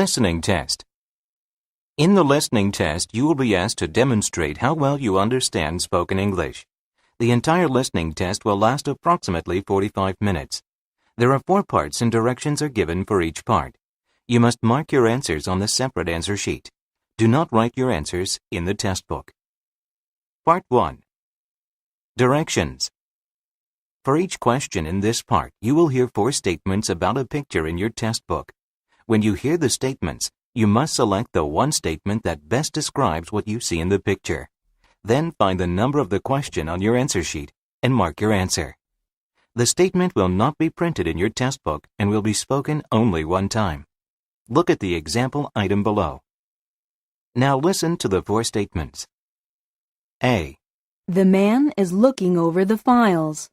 Listening test. In the listening test, you will be asked to demonstrate how well you understand spoken English. The entire listening test will last approximately 45 minutes. There are 4 parts and directions are given for each part. You must mark your answers on the separate answer sheet. Do not write your answers in the test book. Part 1. Directions. For each question in this part, you will hear 4 statements about a picture in your test book. When you hear the statements, you must select the one statement that best describes what you see in the picture. Then find the number of the question on your answer sheet and mark your answer. The statement will not be printed in your test book and will be spoken only one time. Look at the example item below. Now listen to the 4 statements. A. The man is looking over the files.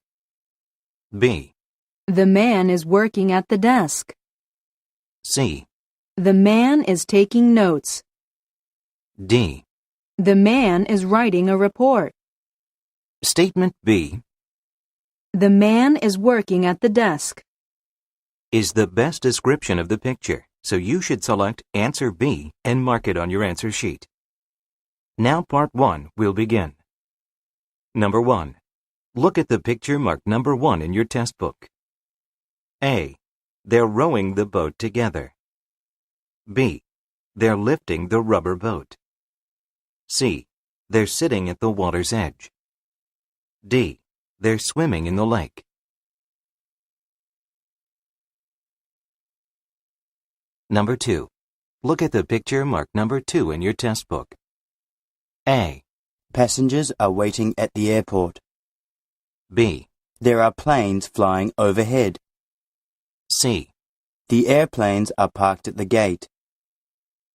B. The man is working at the desk. C. The man is taking notes. D. The man is writing a report. Statement B The man is working at the desk. is the best description of the picture, so you should select answer B and mark it on your answer sheet. Now part 1 will begin. Number 1. Look at the picture marked number 1 in your test book. A. They're rowing the boat together. B. They're lifting the rubber boat. C. They're sitting at the water's edge. D. They're swimming in the lake. Number 2. Look at the picture marked number 2 in your test book. A. Passengers are waiting at the airport. B. There are planes flying overhead. C. The airplanes are parked at the gate.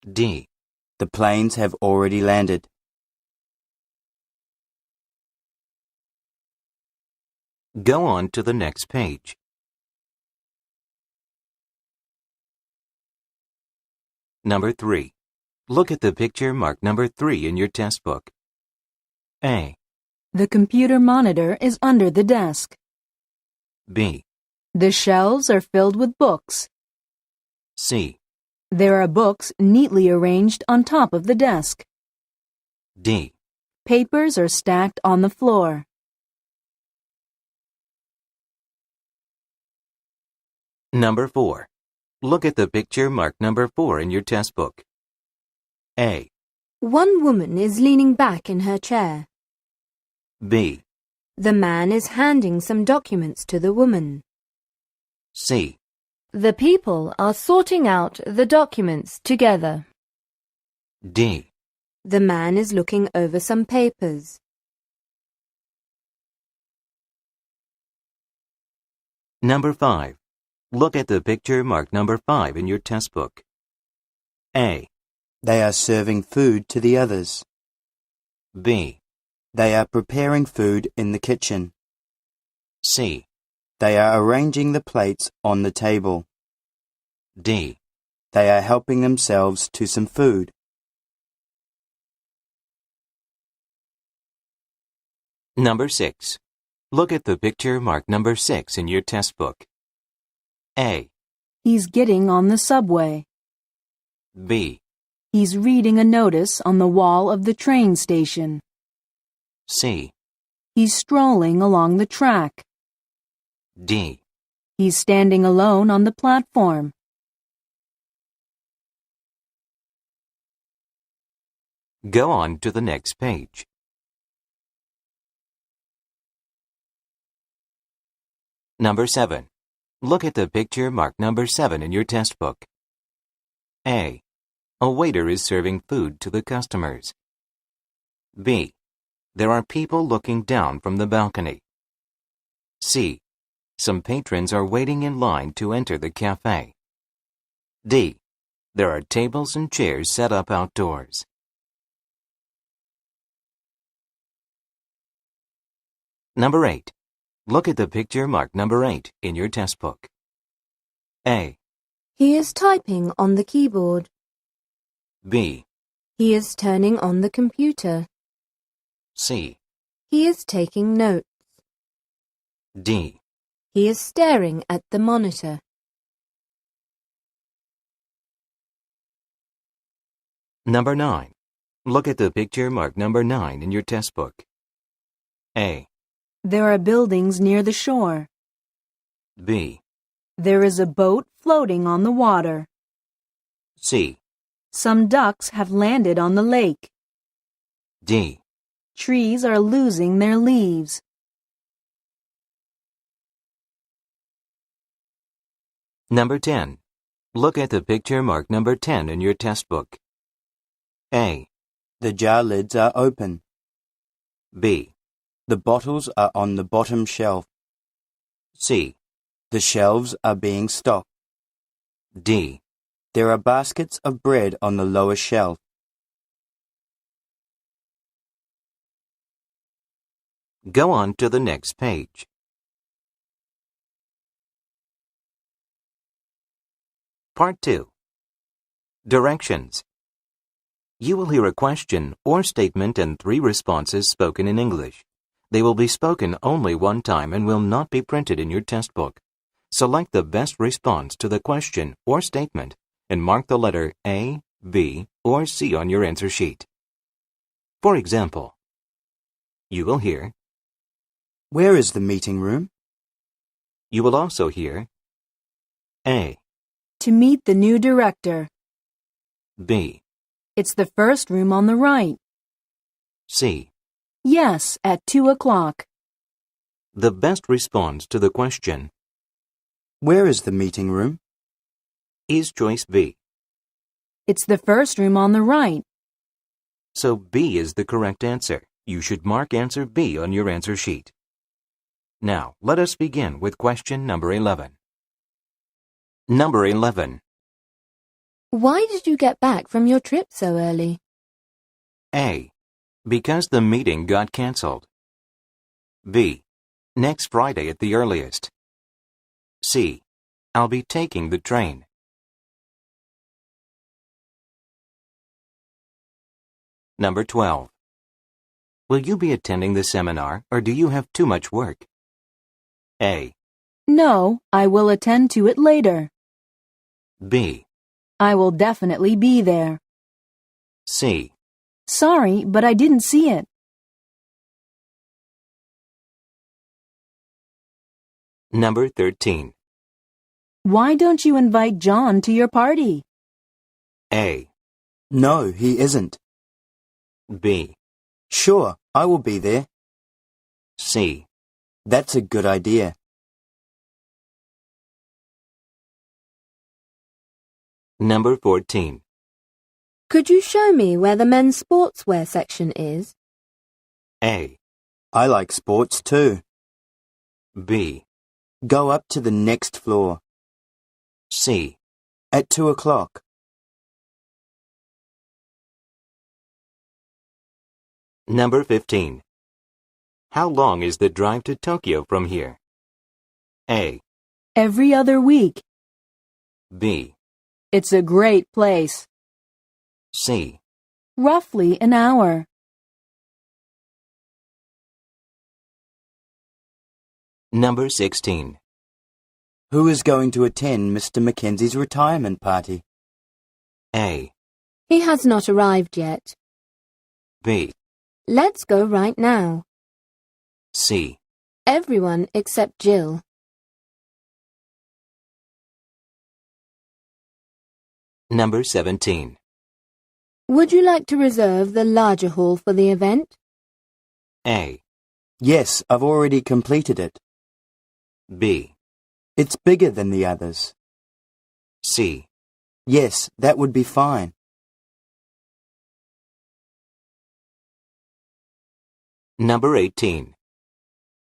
D. The planes have already landed. Go on to the next page. Number 3. Look at the picture marked number 3 in your test book. A. The computer monitor is under the desk. B. The shelves are filled with books. C. There are books neatly arranged on top of the desk. D. Papers are stacked on the floor. Number 4. Look at the picture marked number 4 in your test book. A. One woman is leaning back in her chair. B. The man is handing some documents to the woman. C. The people are sorting out the documents together. D. The man is looking over some papers. Number 5. Look at the picture marked number 5 in your test book. A. They are serving food to the others. B. They are preparing food in the kitchen. C. They are arranging the plates on the table. D. They are helping themselves to some food. Number 6. Look at the picture marked number 6 in your test book. A. He's getting on the subway. B. He's reading a notice on the wall of the train station. C. He's strolling along the track. D. He's standing alone on the platform. Go on to the next page. Number 7. Look at the picture marked number 7 in your test book. A. A waiter is serving food to the customers. B. There are people looking down from the balcony. C. Some patrons are waiting in line to enter the cafe. D. There are tables and chairs set up outdoors. Number 8. Look at the picture marked number 8 in your test book. A. He is typing on the keyboard. B. He is turning on the computer. C. He is taking notes. D. He is staring at the monitor. Number 9. Look at the picture marked number 9 in your test book. A. There are buildings near the shore. B. There is a boat floating on the water. C. Some ducks have landed on the lake. D. Trees are losing their leaves. Number 10. Look at the picture marked number 10 in your test book. A. The jar lids are open. B. The bottles are on the bottom shelf. C. The shelves are being stocked. D. There are baskets of bread on the lower shelf. Go on to the next page. Part 2. Directions. You will hear a question or statement and 3 responses spoken in English. They will be spoken only one time and will not be printed in your test book. Select the best response to the question or statement and mark the letter A, B, or C on your answer sheet. For example, you will hear, Where is the meeting room? you will also hear A, To meet the new director. B, It's the first room on the right. C. Yes, at 2 o'clock. The best response to the question Where is the meeting room? is choice B. It's the first room on the right. So B is the correct answer. You should mark answer B on your answer sheet. Now, let us begin with question number 11. Number 11. Why did you get back from your trip so early? A. Because the meeting got cancelled. B. Next Friday at the earliest. C. I'll be taking the train. Number 12. Will you be attending the seminar or do you have too much work? A. No, I will attend to it later. B. I will definitely be there. C. Sorry, but I didn't see it. Number 13. Why don't you invite John to your party? A. No, he isn't. B. Sure, I will be there. C. That's a good idea. Number 14. Could you show me where the men's sportswear section is? A. I like sports too. B. Go up to the next floor. C. At 2 o'clock. Number 15. How long is the drive to Tokyo from here? A. Every other week. B. It's a great place. C. Roughly an hour. Number 16. Who is going to attend Mr. Mackenzie's retirement party? A. He has not arrived yet. B. Let's go right now. C. Everyone except Jill. Number 17. Would you like to reserve the larger hall for the event? A. Yes, I've already completed it. B. It's bigger than the others. C. Yes, that would be fine. Number 18.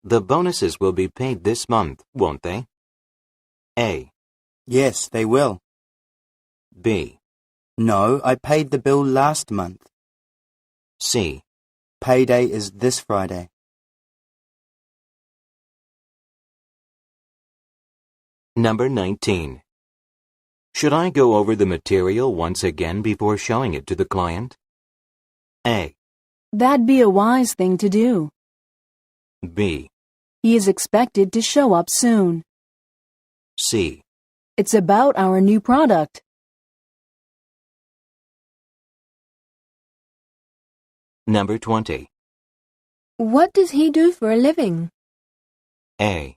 The bonuses will be paid this month, won't they? A. Yes, they will. B. No, I paid the bill last month. C. Payday is this Friday. Number 19. Should I go over the material once again before showing it to the client? A. That'd be a wise thing to do. B. He is expected to show up soon. C. It's about our new product. Number 20. What does he do for a living? A.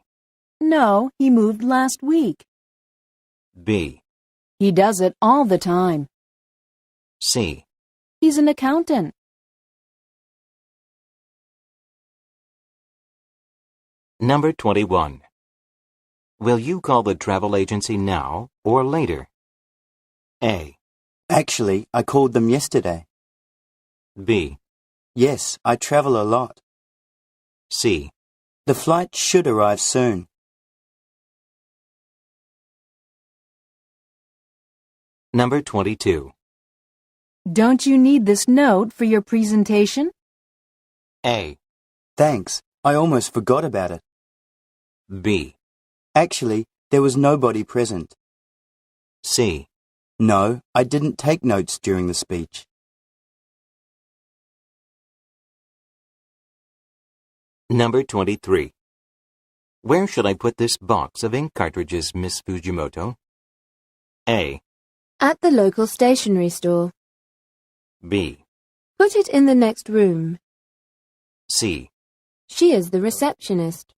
No, he moved last week. B. He does it all the time. C. He's an accountant. Number 21. Will you call the travel agency now or later? A. Actually, I called them yesterday. B. Yes, I travel a lot. C. The flight should arrive soon. Number 22. Don't you need this note for your presentation? A. Thanks, I almost forgot about it. B. Actually, there was nobody present. C. No, I didn't take notes during the speech. Number 23. Where should I put this box of ink cartridges, Miss Fujimoto? A. At the local stationery store. B. Put it in the next room. C. She is the receptionist.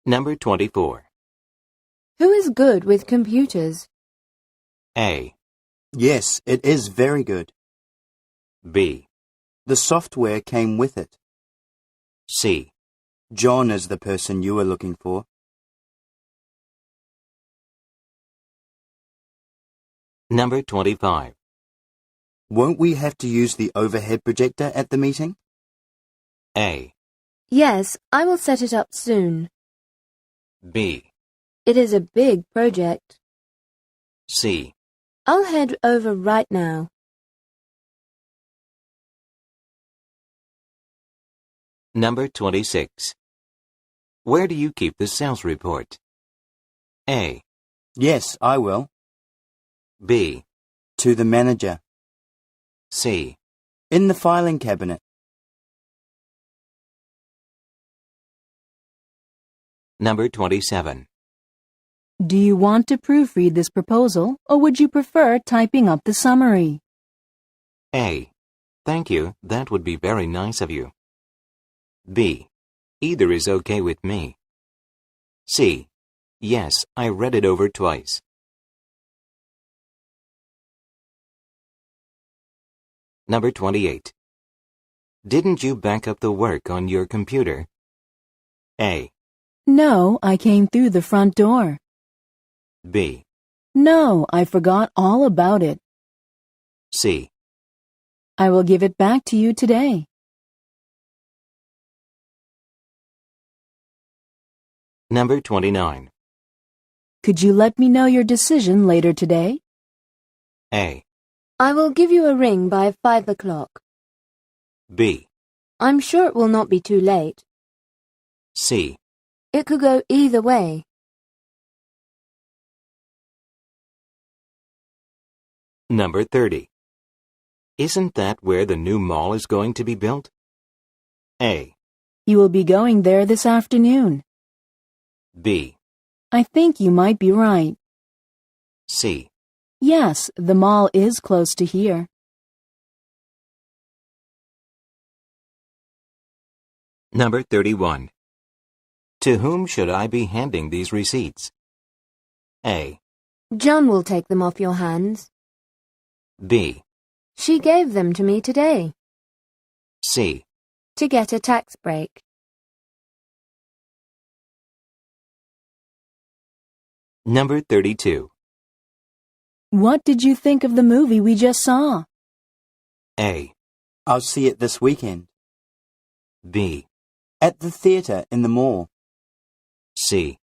Number 24. Who is good with computers? A. Yes, it is very good. B. The software came with it. C. John is the person you are looking for. Number 25. Won't we have to use the overhead projector at the meeting? A. Yes, I will set it up soon. B. It is a big project. C. I'll head over right now. Number 26. Where do you keep the sales report? A. Yes, I will. B. To the manager. C. In the filing cabinet. Number 27. Do you want to proofread this proposal, or would you prefer typing up the summary? A. Thank you, that would be very nice of you. B. Either is okay with me. C. Yes, I read it over twice. Number 28. Didn't you back up the work on your computer? A. No, I came through the front door. B. No, I forgot all about it. C. I will give it back to you today. Number 29. Could you let me know your decision later today? A. I will give you a ring by 5 o'clock. B. I'm sure it will not be too late. C. It could go either way. Number 30. Isn't that where the new mall is going to be built? A. You will be going there this afternoon. B. I think you might be right. C. Yes, the mall is close to here. Number 31. To whom should I be handing these receipts? A. John will take them off your hands. B. She gave them to me today. C. To get a tax break. Number 32. What did you think of the movie we just saw? A. I'll see it this weekend. B. At the theatre in the mall. C.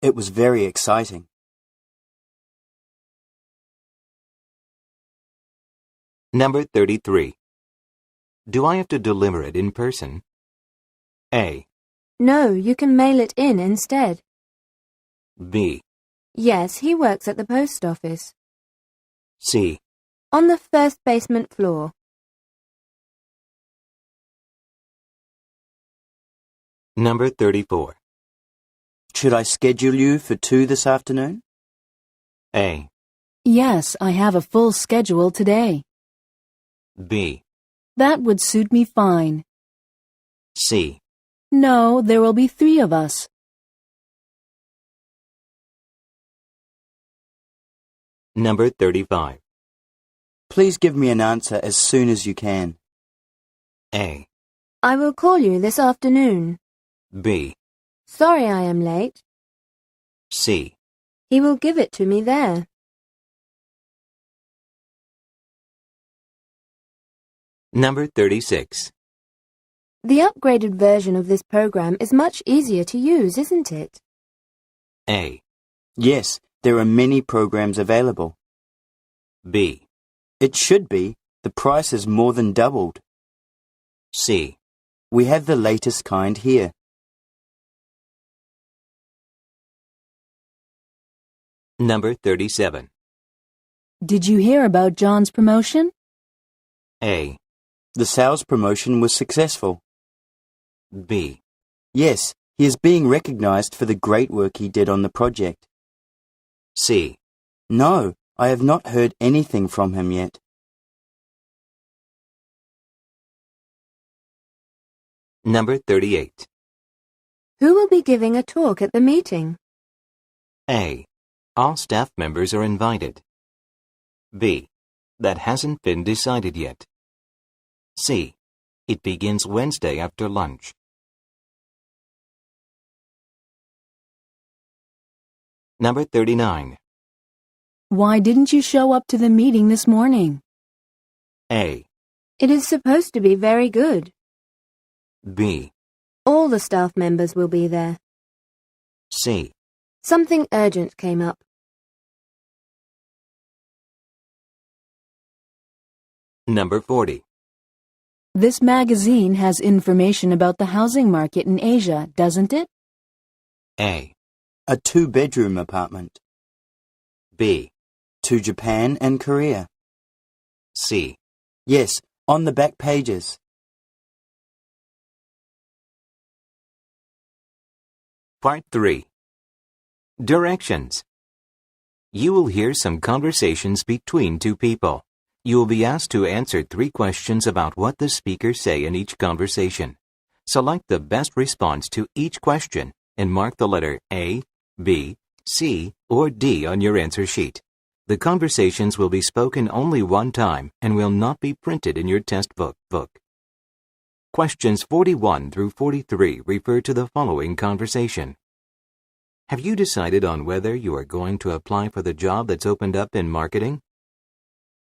It was very exciting. Number 33. Do I have to deliver it in person? A. No, you can mail it in instead. B. Yes, he works at the post office. C. On the first basement floor. Number 34. Should I schedule you for 2 this afternoon? A. Yes, I have a full schedule today. B. That would suit me fine. C. No, there will be 3 of us. Number 35. Please give me an answer as soon as you can. A. I will call you this afternoon. B. Sorry I am late. C. He will give it to me there. Number 36. The upgraded version of this program is much easier to use, isn't it? A. Yes, there are many programs available. B. It should be. The price is more than doubled. C. We have the latest kind here. Number 37. Did you hear about John's promotion? A. The sales promotion was successful. B. Yes, he is being recognized for the great work he did on the project. C. No, I have not heard anything from him yet. Number 38. Who will be giving a talk at the meeting? A. All staff members are invited. B. That hasn't been decided yet. C. It begins Wednesday after lunch. Number 39. Why didn't you show up to the meeting this morning? A. It is supposed to be very good. B. All the staff members will be there. C. Something urgent came up. Number 40. This magazine has information about the housing market in Asia, doesn't it? A. A 2-bedroom apartment. B. To Japan and Korea. C. Yes, on the back pages. Part 3. Directions. You will hear some conversations between 2 people. You will be asked to answer 3 questions about what the speakers say in each conversation. Select the best response to each question and mark the letter A, B, C, or D on your answer sheet. The conversations will be spoken only one time and will not be printed in your test book. Questions 41 through 43 refer to the following conversation. Have you decided on whether you are going to apply for the job that's opened up in marketing?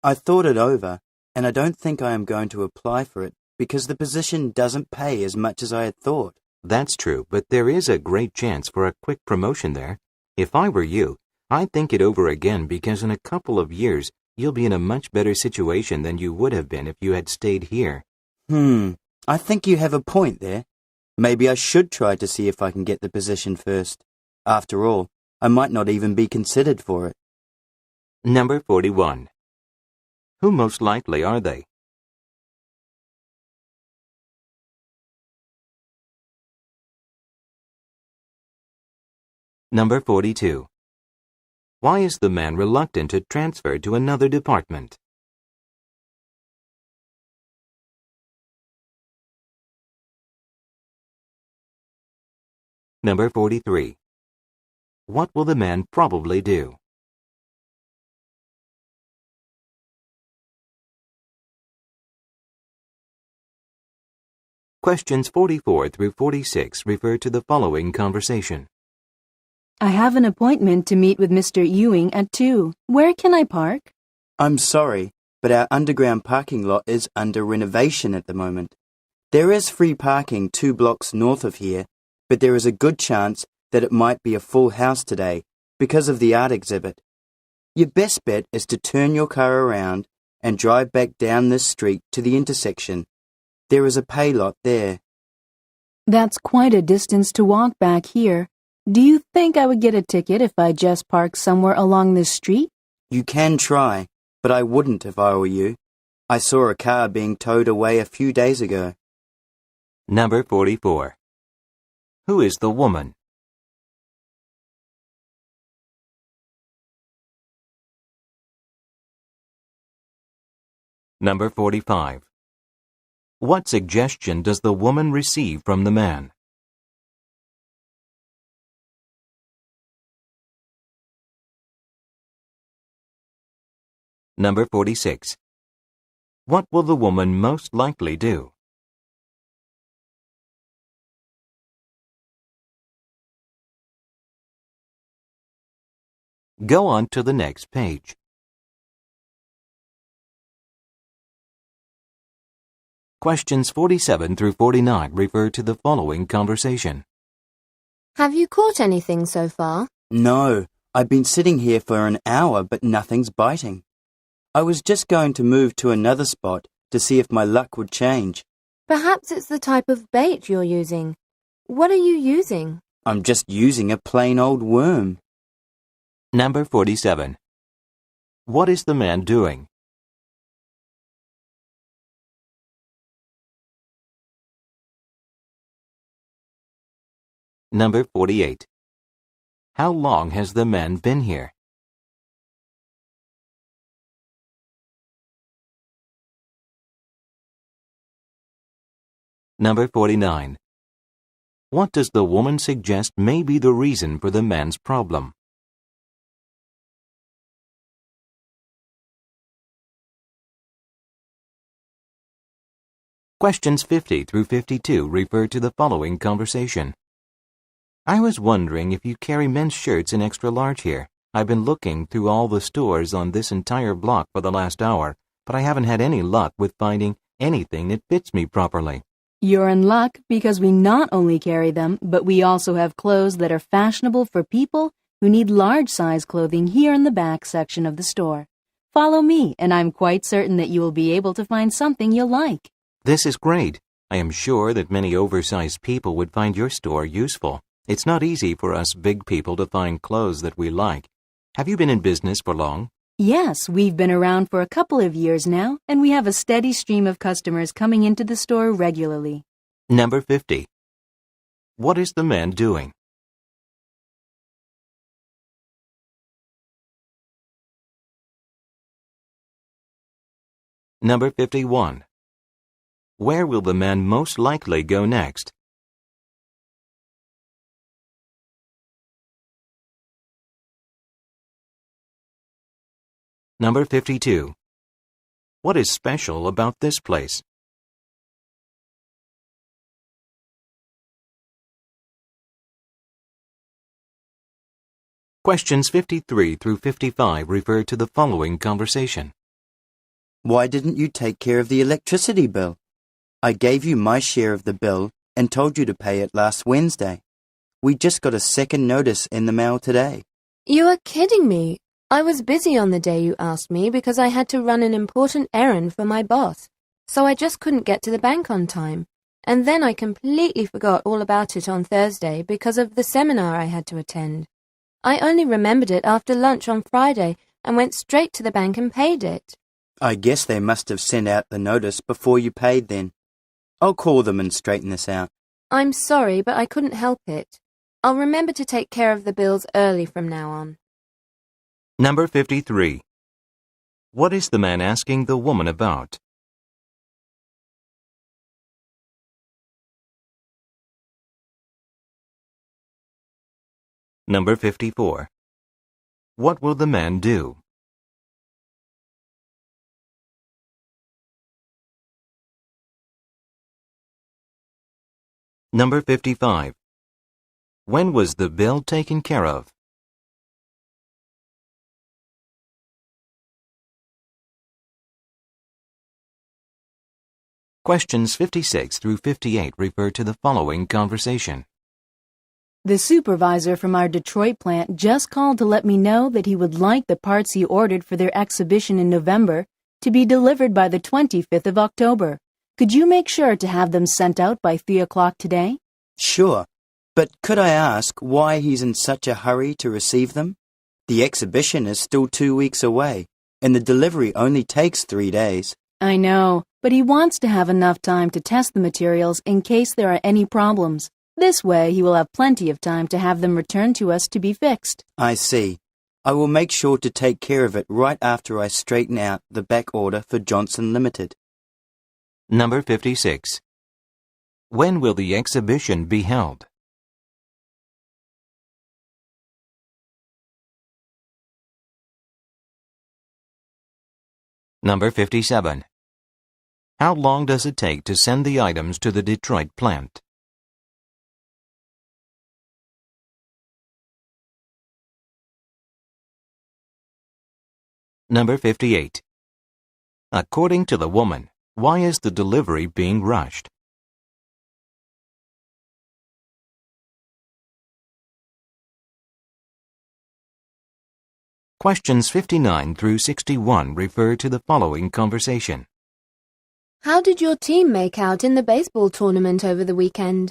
I thought it over, and I don't think I am going to apply for it because the position doesn't pay as much as I had thought. That's true, but there is a great chance for a quick promotion there. If I were you, I'd think it over again because in a couple of years, you'll be in a much better situation than you would have been if you had stayed here. I think you have a point there. Maybe I should try to see if I can get the position first. After all, I might not even be considered for it. Number 41. Who most likely are they? Number 42. Why is the man reluctant to transfer to another department? Number 43. What will the man probably do? Questions 44 through 46 refer to the following conversation. I have an appointment to meet with Mr. Ewing at 2. Where can I park? I'm sorry, but our underground parking lot is under renovation at the moment. There is free parking 2 blocks north of here, but there is a good chance that it might be a full house today because of the art exhibit. Your best bet is to turn your car around and drive back down this street to the intersection. There is a pay lot there. That's quite a distance to walk back here. Do you think I would get a ticket if I just parked somewhere along this street? You can try, but I wouldn't if I were you. I saw a car being towed away a few days ago. Number 44. Who is the woman? Number 45. What suggestion does the woman receive from the man? Number 46. What will the woman most likely do? Go on to the next page. Questions 47 through 49 refer to the following conversation. Have you caught anything so far? No, I've been sitting here for an hour, but nothing's biting. I was just going to move to another spot to see if my luck would change. Perhaps it's the type of bait you're using. What are you using? I'm just using a plain old worm. Number 47. What is the man doing? Number 48. How long has the man been here? Number 49. What does the woman suggest may be the reason for the man's problem? Questions 50 through 52 refer to the following conversation. I was wondering if you carry men's shirts in extra large here. I've been looking through all the stores on this entire block for the last hour, but I haven't had any luck with finding anything that fits me properly. You're in luck because we not only carry them, but we also have clothes that are fashionable for people who need large-size clothing here in the back section of the store. Follow me, and I'm quite certain that you will be able to find something you'll like. This is great. I am sure that many oversized people would find your store useful. It's not easy for us big people to find clothes that we like. Have you been in business for long? Yes, we've been around for a couple of years now, and we have a steady stream of customers coming into the store regularly. Number 50. What is the man doing? Number 51. Where will the man most likely go next? Number 52. What is special about this place? Questions 53 through 55 refer to the following conversation. Why didn't you take care of the electricity bill? I gave you my share of the bill and told you to pay it last Wednesday. We just got a second notice in the mail today. You are kidding me. I was busy on the day you asked me because I had to run an important errand for my boss, so I just couldn't get to the bank on time. And then I completely forgot all about it on Thursday because of the seminar I had to attend. I only remembered it after lunch on Friday and went straight to the bank and paid it. I guess they must have sent out the notice before you paid then. I'll call them and straighten this out. I'm sorry, but I couldn't help it. I'll remember to take care of the bills early from now on. Number 53. What is the man asking the woman about? Number 54. What will the man do? Number 55. When was the bill taken care of? Questions 56 through 58 refer to the following conversation. The supervisor from our Detroit plant just called to let me know that he would like the parts he ordered for their exhibition in November to be delivered by the 25th of October. Could you make sure to have them sent out by 3 o'clock today? Sure, but could I ask why he's in such a hurry to receive them? The exhibition is still 2 weeks away, and the delivery only takes 3 days. I know, but he wants to have enough time to test the materials in case there are any problems. This way, he will have plenty of time to have them returned to us to be fixed. I see. I will make sure to take care of it right after I straighten out the back order for Johnson Limited. Number 56. When will the exhibition be held? Number 57. How long does it take to send the items to the Detroit plant? Number 58. According to the woman, why is the delivery being rushed? Questions 59 through 61 refer to the following conversation. How did your team make out in the baseball tournament over the weekend?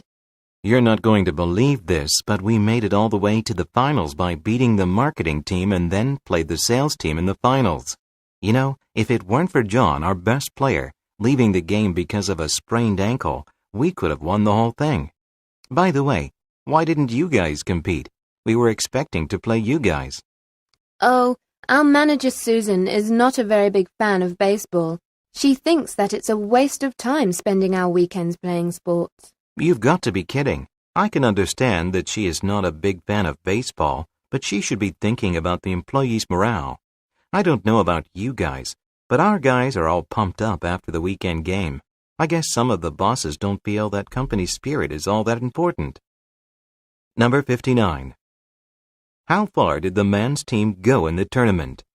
You're not going to believe this, but we made it all the way to the finals by beating the marketing team and then played the sales team in the finals. You know, if it weren't for John, our best player, leaving the game because of a sprained ankle, we could have won the whole thing. By the way, why didn't you guys compete? We were expecting to play you guys. Oh, our manager Susan is not a very big fan of baseball. She thinks that it's a waste of time spending our weekends playing sports. You've got to be kidding. I can understand that she is not a big fan of baseball, but she should be thinking about the employees' morale. I don't know about you guys, but our guys are all pumped up after the weekend game. I guess some of the bosses don't feel that company spirit is all that important. Number 59. How far did the men's team go in the tournament?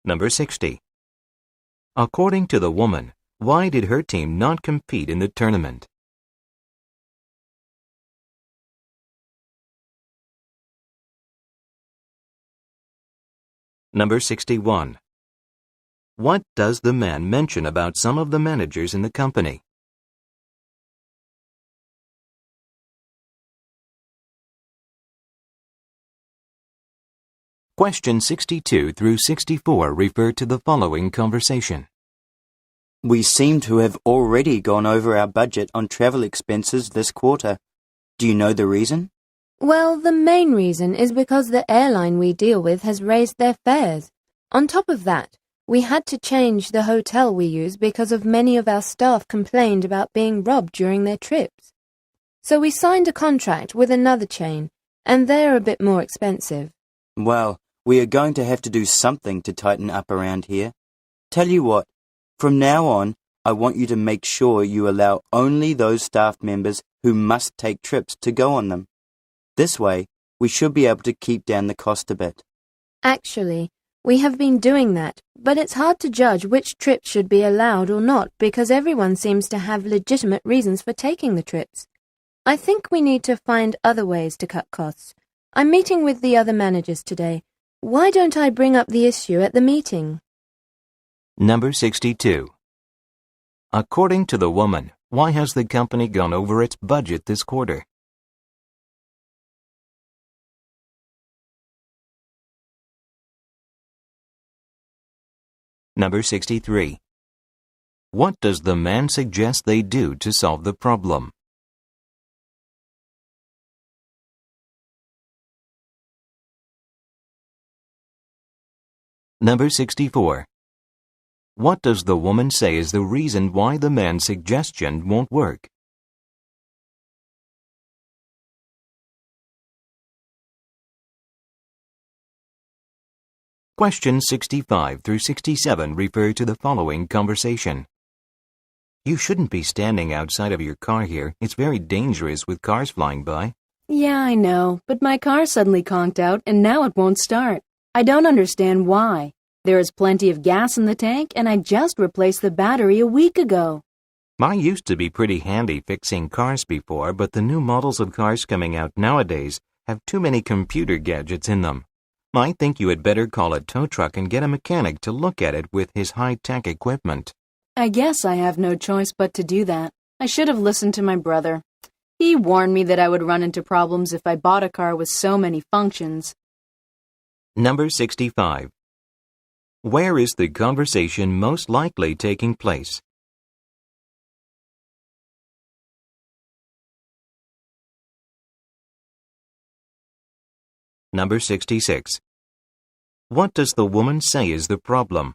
Number 60. According to the woman, why did her team not compete in the tournament? Number 61. What does the man mention about some of the managers in the company? Questions 62 through 64 refer to the following conversation. We seem to have already gone over our budget on travel expenses this quarter. Do you know the reason? Well, the main reason is because the airline we deal with has raised their fares. On top of that, we had to change the hotel we use because of many of our staff complained about being robbed during their trips. So we signed a contract with another chain, and they're a bit more expensive. Well, we are going to have to do something to tighten up around here. Tell you what, from now on, I want you to make sure you allow only those staff members who must take trips to go on them. This way, we should be able to keep down the cost a bit. Actually, we have been doing that, but it's hard to judge which trips should be allowed or not because everyone seems to have legitimate reasons for taking the trips. I think we need to find other ways to cut costs. I'm meeting with the other managers today. Why don't I bring up the issue at the meeting? Number 62. According to the woman, why has the company gone over its budget this quarter? Number 63. What does the man suggest they do to solve the problem? Number 64. What does the woman say is the reason why the man's suggestion won't work? Questions 65 through 67 refer to the following conversation. You shouldn't be standing outside of your car here. It's very dangerous with cars flying by. Yeah, I know, but my car suddenly conked out and now it won't start. I don't understand why. There is plenty of gas in the tank and I just replaced the battery a week ago. I used to be pretty handy fixing cars before, but the new models of cars coming out nowadays have too many computer gadgets in them. I think you had better call a tow truck and get a mechanic to look at it with his high-tech equipment. I guess I have no choice but to do that. I should have listened to my brother. He warned me that I would run into problems if I bought a car with so many functions. Number 65. Where is the conversation most likely taking place? Number 66. What does the woman say is the problem?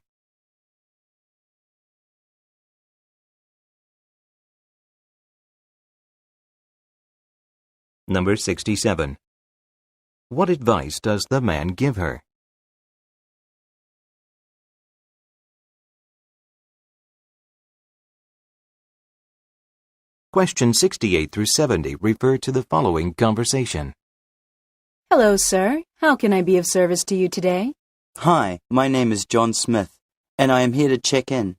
Number 67. What advice does the man give her? Questions 68 through 70 refer to the following conversation. Hello, sir. How can I be of service to you today? Hi, my name is John Smith, and I am here to check in.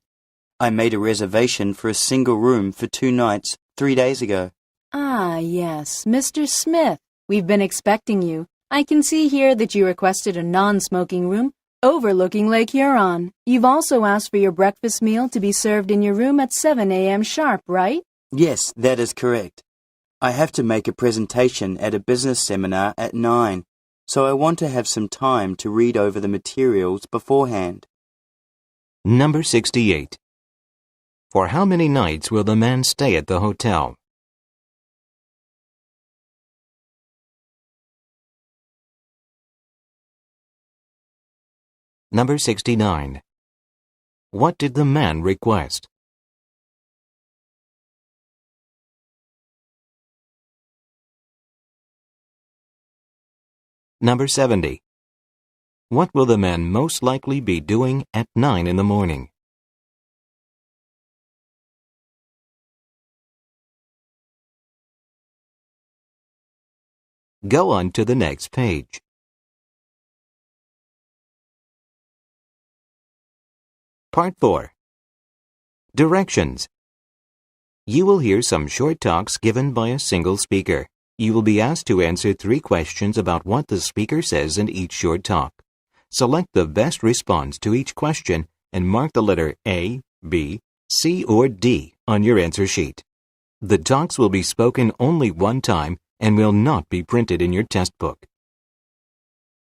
I made a reservation for a single room for 2 nights 3 days ago. Ah, yes, Mr. Smith. We've been expecting you. I can see here that you requested a non-smoking room overlooking Lake Huron. You've also asked for your breakfast meal to be served in your room at 7 a.m. sharp, right? Yes, that is correct. I have to make a presentation at a business seminar at 9, so I want to have some time to read over the materials beforehand. Number 68. For how many nights will the man stay at the hotel? Number 69. What did the man request? Number 70. What will the man most likely be doing at 9 in the morning? Go on to the next page. Part 4. Directions. You will hear some short talks given by a single speaker. You will be asked to answer 3 questions about what the speaker says in each short talk. Select the best response to each question and mark the letter A, B, C, or D on your answer sheet. The talks will be spoken only one time and will not be printed in your test book.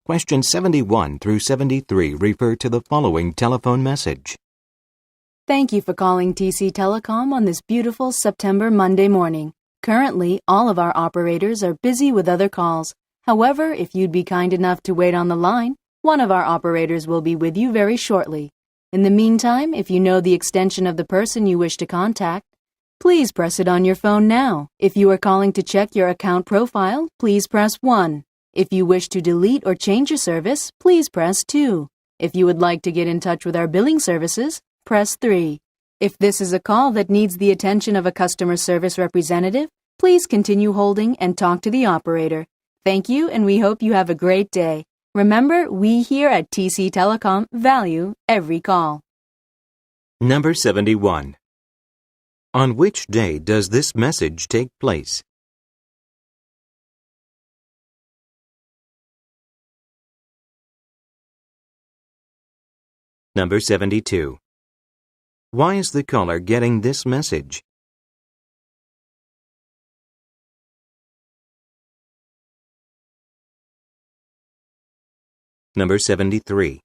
Questions 71 through 73 refer to the following telephone message. Thank you for calling TC Telecom on this beautiful September Monday morning. Currently, all of our operators are busy with other calls. However, if you'd be kind enough to wait on the line, one of our operators will be with you very shortly. In the meantime, if you know the extension of the person you wish to contact, please press it on your phone now. If you are calling to check your account profile, please press 1. If you wish to delete or change your service, please press 2. If you would like to get in touch with our billing services, press 3. If this is a call that needs the attention of a customer service representative, please continue holding and talk to the operator. Thank you, and we hope you have a great day. Remember, we here at TC Telecom value every call. Number 71. On which day does this message take place? Number 72. Why is the caller getting this message? Number 73.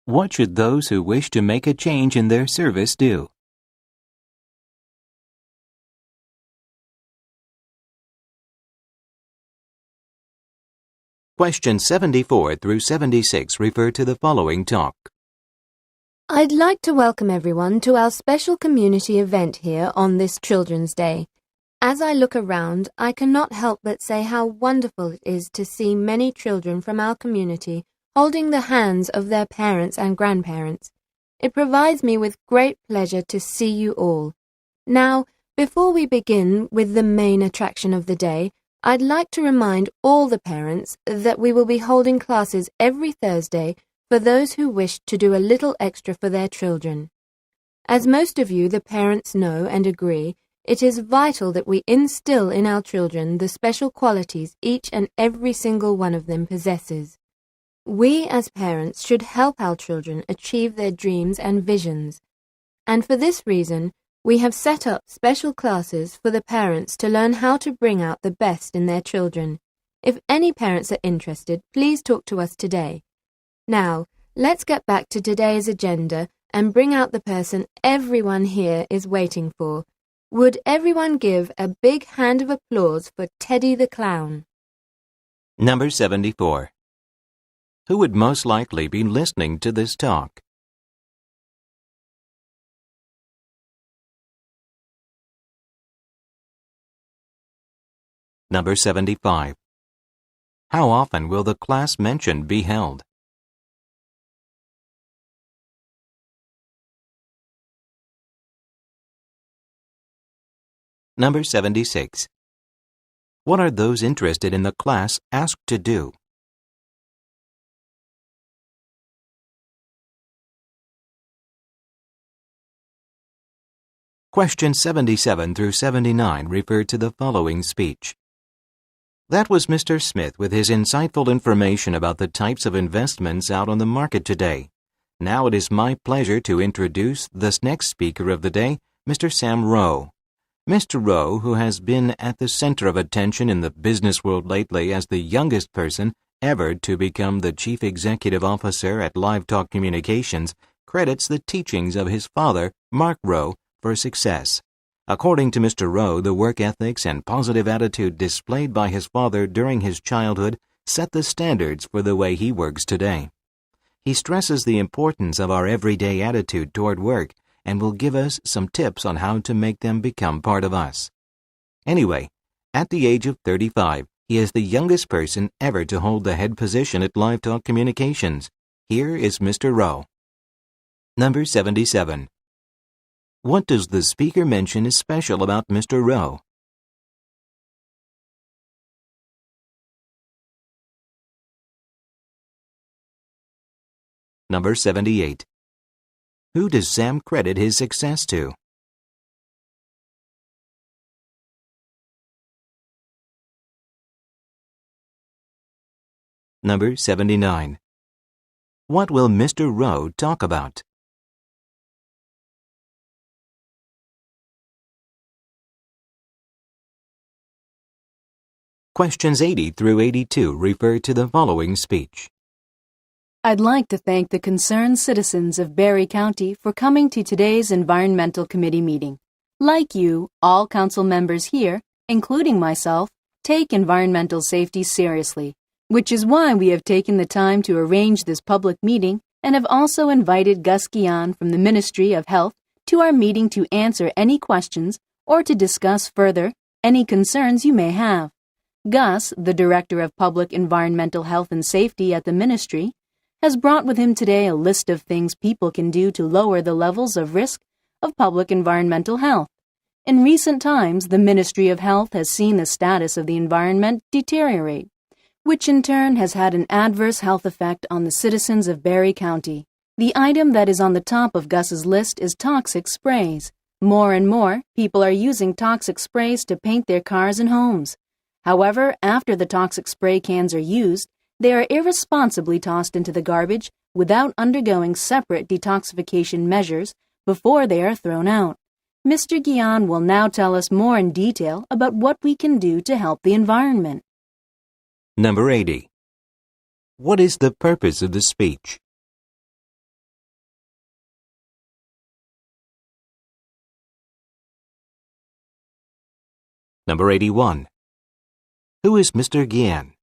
What should those who wish to make a change in their service do? Questions 74 through 76 refer to the following talk. I'd like to welcome everyone to our special community event here on this Children's Day. As I look around, I cannot help but say how wonderful it is to see many children from our community holding the hands of their parents and grandparents. It provides me with great pleasure to see you all. Now, before we begin with the main attraction of the day, I'd like to remind all the parents that we will be holding classes every Thursday for those who wish to do a little extra for their children. As most of you, the parents, know and agree, it is vital that we instill in our children the special qualities each and every single one of them possesses. We as parents should help our children achieve their dreams and visions, and for this reason, we have set up special classes for the parents to learn how to bring out the best in their children. If any parents are interested, please talk to us today. Now, let's get back to today's agenda and bring out the person everyone here is waiting for. Would everyone give a big hand of applause for Teddy the Clown? Number 74. Who would most likely be listening to this talk? Number 75. How often will the class mention be held? Number 76. What are those interested in the class asked to do? Questions 77 through 79 refer to the following speech. That was Mr. Smith with his insightful information about the types of investments out on the market today. Now it is my pleasure to introduce the next speaker of the day, Mr. Sam Rowe. Mr. Rowe, who has been at the center of attention in the business world lately as the youngest person ever to become the Chief Executive Officer at Live Talk Communications, credits the teachings of his father, Mark Rowe, for success. According to Mr. Rowe, the work ethics and positive attitude displayed by his father during his childhood set the standards for the way he works today. He stresses the importance of our everyday attitude toward work and will give us some tips on how to make them become part of us. Anyway, at the age of 35, he is the youngest person ever to hold the head position at Live Talk Communications. Here is Mr. Rowe. Number 77. What does the speaker mention is special about Mr. Rowe? Number 78. Who does Sam credit his success to? Number 79. What will Mr. Rowe talk about? Questions 80 through 82 refer to the following speech. I'd like to thank the concerned citizens of Barry County for coming to today's Environmental Committee meeting. Like you, all council members here, including myself, take environmental safety seriously, which is why we have taken the time to arrange this public meeting and have also invited Gus Guion from the Ministry of Health to our meeting to answer any questions or to discuss further any concerns you may have. Gus, the Director of Public Environmental Health and Safety at the Ministry, has brought with him today a list of things people can do to lower the levels of risk of public environmental health. In recent times, the Ministry of Health has seen the status of the environment deteriorate, which in turn has had an adverse health effect on the citizens of Barry County. The item that is on the top of Gus's list is toxic sprays. More and more, people are using toxic sprays to paint their cars and homes. However, after the toxic spray cans are used, they are irresponsibly tossed into the garbage without undergoing separate detoxification measures before they are thrown out. Mr. Guion will now tell us more in detail about what we can do to help the environment. Number 80. What is the purpose of the speech? Number 81. Who is Mr. Guion?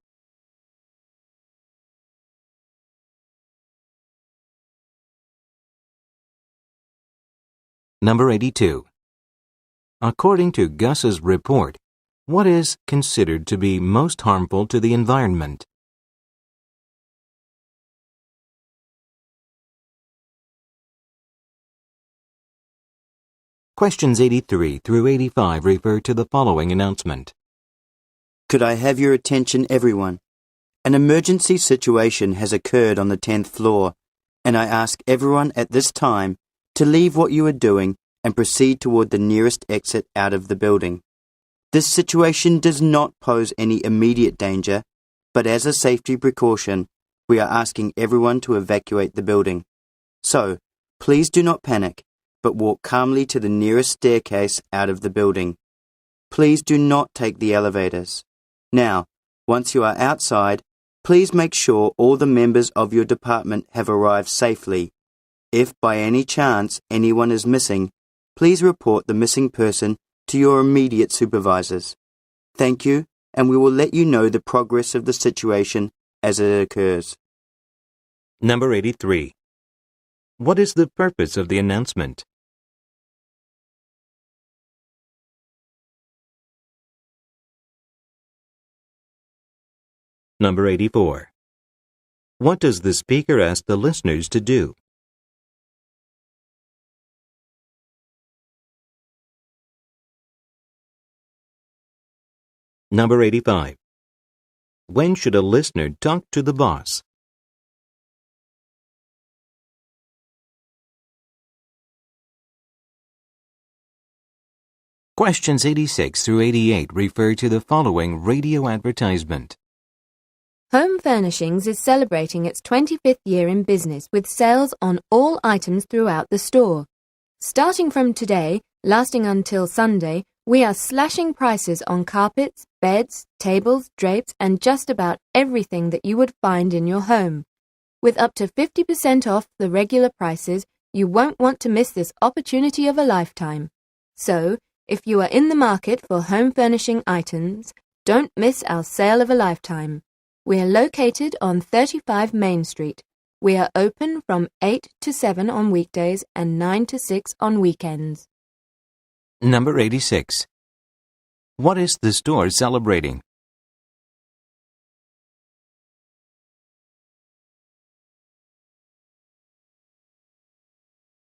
Number 82. According to Gus's report, what is considered to be most harmful to the environment? Questions 83 through 85 refer to the following announcement. Could I have your attention, everyone? An emergency situation has occurred on the 10th floor, and I ask everyone at this time to leave what you are doing and proceed toward the nearest exit out of the building. This situation does not pose any immediate danger, but as a safety precaution, we are asking everyone to evacuate the building. So, please do not panic, but walk calmly to the nearest staircase out of the building. Please do not take the elevators. Now, once you are outside, please make sure all the members of your department have arrived safely. If by any chance anyone is missing, please report the missing person to your immediate supervisors. Thank you, and we will let you know the progress of the situation as it occurs. Number 83. What is the purpose of the announcement? Number 84. What does the speaker ask the listeners to do? Number 85. When should a listener talk to the boss? Questions 86 through 88 refer to the following radio advertisement. Home Furnishings is celebrating its 25th year in business with sales on all items throughout the store. Starting from today, lasting until Sunday, we are slashing prices on carpets, beds, tables, drapes, and just about everything that you would find in your home. With up to 50% off the regular prices, you won't want to miss this opportunity of a lifetime. So, if you are in the market for home furnishing items, don't miss our sale of a lifetime. We are located on 35 Main Street. We are open from 8 to 7 on weekdays and 9 to 6 on weekends. Number 86. What is the store celebrating?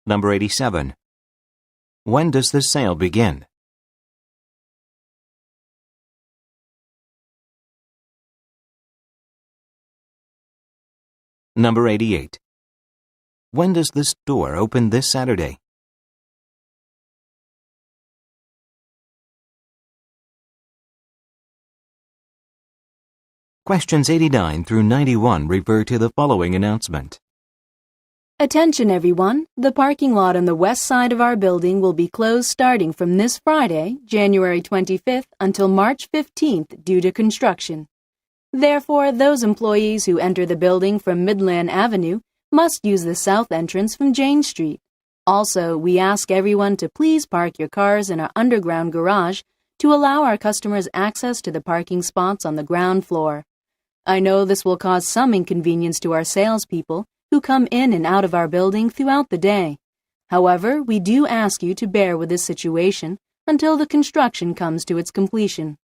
Number 87. When does the sale begin? Number 88. When does the store open this Saturday? Questions 89 through 91 refer to the following announcement. Attention everyone, the parking lot on the west side of our building will be closed starting from this Friday, January 25th until March 15th due to construction. Therefore, those employees who enter the building from Midland Avenue must use the south entrance from Jane Street. Also, we ask everyone to please park your cars in our underground garage to allow our customers access to the parking spots on the ground floor. I know this will cause some inconvenience to our salespeople who come in and out of our building throughout the day. However, we do ask you to bear with this situation until the construction comes to its completion.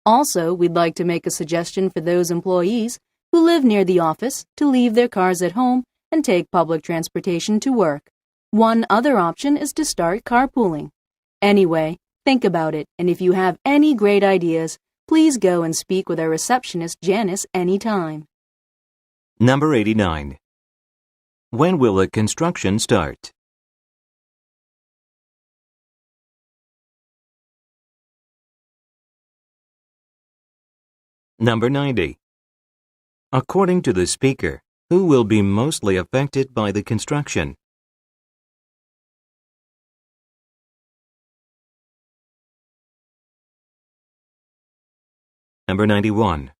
Also, we'd like to make a suggestion for those employees who live near the office to leave their cars at home and take public transportation to work. One other option is to start carpooling. Anyway, think about it, and if you have any great ideas, please go and speak with our receptionist Janice anytime. Number 89. When will the construction start? Number 90. According to the speaker, who will be mostly affected by the construction? Number 91.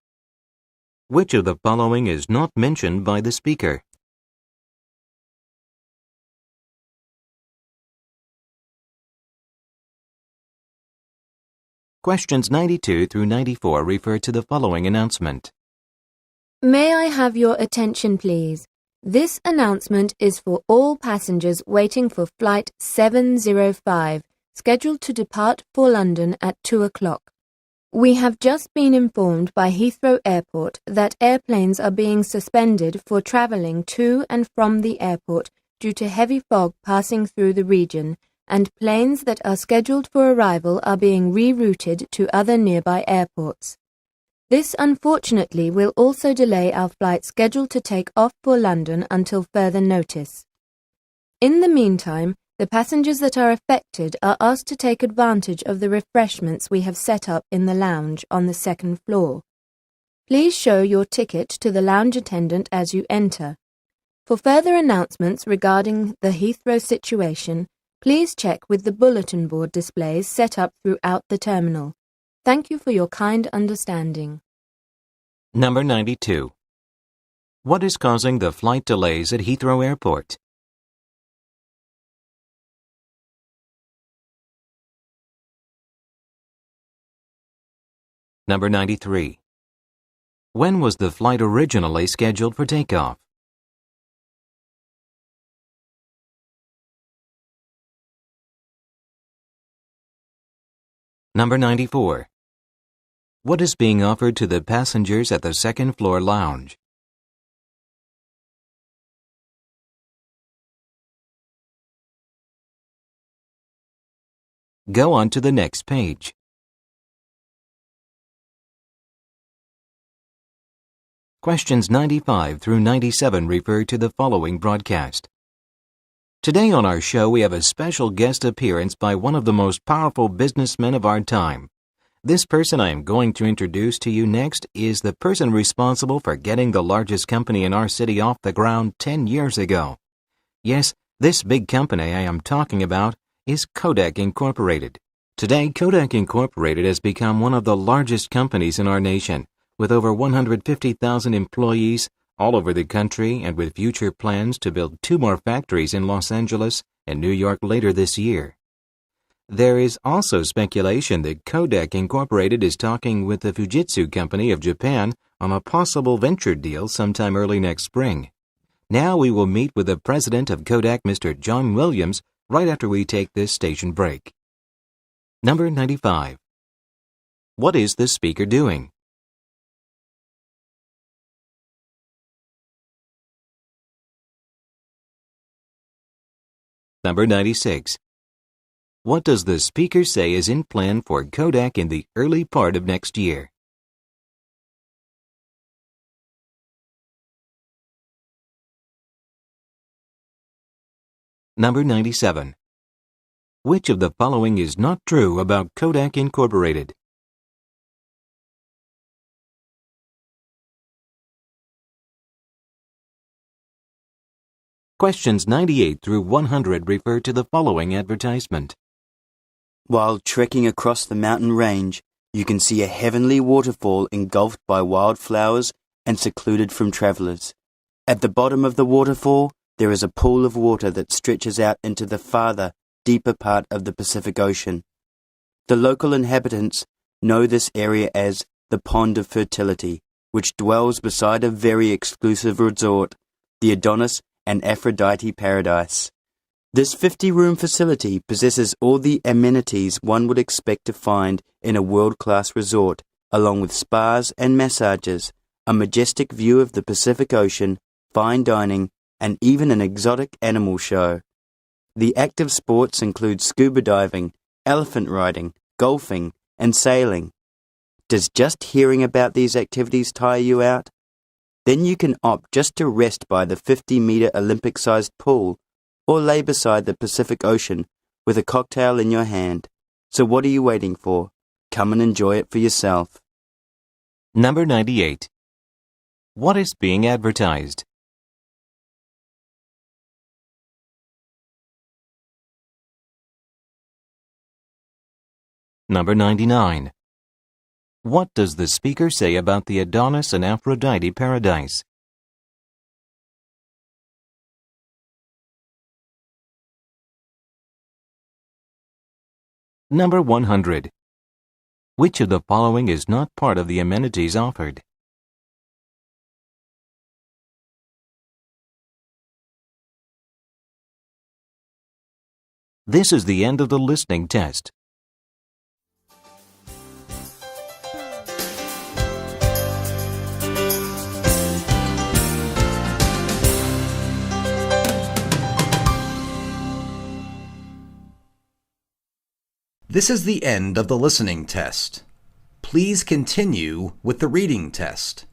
Which of the following is not mentioned by the speaker? Questions 92 through 94 refer to the following announcement. May I have your attention, please? This announcement is for all passengers waiting for Flight 705, scheduled to depart for London at 2 o'clock. We have just been informed by Heathrow Airport that airplanes are being suspended for travelling to and from the airport due to heavy fog passing through the region, and planes that are scheduled for arrival are being rerouted to other nearby airports. This unfortunately will also delay our flight scheduled to take off for London until further notice. In the meantime, the passengers that are affected are asked to take advantage of the refreshments we have set up in the lounge on the second floor. Please show your ticket to the lounge attendant as you enter. For further announcements regarding the Heathrow situation, please check with the bulletin board displays set up throughout the terminal. Thank you for your kind understanding. Number 92. What is causing the flight delays at Heathrow Airport? Number 93. When was the flight originally scheduled for takeoff? Number 94. What is being offered to the passengers at the second-floor lounge? Go on to the next page. Questions 95 through 97 refer to the following broadcast. Today on our show we have a special guest appearance by one of the most powerful businessmen of our time. This person I am going to introduce to you next is the person responsible for getting the largest company in our city off the ground 10 years ago. Yes, this big company I am talking about is Kodak Incorporated. Today, Kodak Incorporated has become one of the largest companies in our nation, with over 150,000 employees all over the country and with future plans to build 2 more factories in Los Angeles and New York later this year. There is also speculation that Kodak Incorporated is talking with the Fujitsu Company of Japan on a possible venture deal sometime early next spring. Now we will meet with the president of Kodak, Mr. John Williams, right after we take this station break. Number 95. What is the speaker doing? Number 96. What does the speaker say is in plan for Kodak in the early part of next year? Number 97. Which of the following is not true about Kodak Incorporated? Questions 98 through 100 refer to the following advertisement. While trekking across the mountain range, you can see a heavenly waterfall engulfed by wildflowers and secluded from travelers. At the bottom of the waterfall, there is a pool of water that stretches out into the farther, deeper part of the Pacific Ocean. The local inhabitants know this area as the Pond of Fertility, which dwells beside a very exclusive resort, the Adonis and Aphrodite Paradise. This 50-room facility possesses all the amenities one would expect to find in a world-class resort, along with spas and massages, a majestic view of the Pacific Ocean, fine dining, and even an exotic animal show. The active sports include scuba diving, elephant riding, golfing, and sailing. Does just hearing about these activities tire you out? Then you can opt just to rest by the 50-meter Olympic-sized pool or lay beside the Pacific Ocean with a cocktail in your hand. So what are you waiting for? Come and enjoy it for yourself. Number 98. What is being advertised? Number 99. What does the speaker say about the Adonis and Aphrodite Paradise? Number 100. Which of the following is not part of the amenities offered? This is the end of the listening test. This is the end of the listening test. Please continue with the reading test.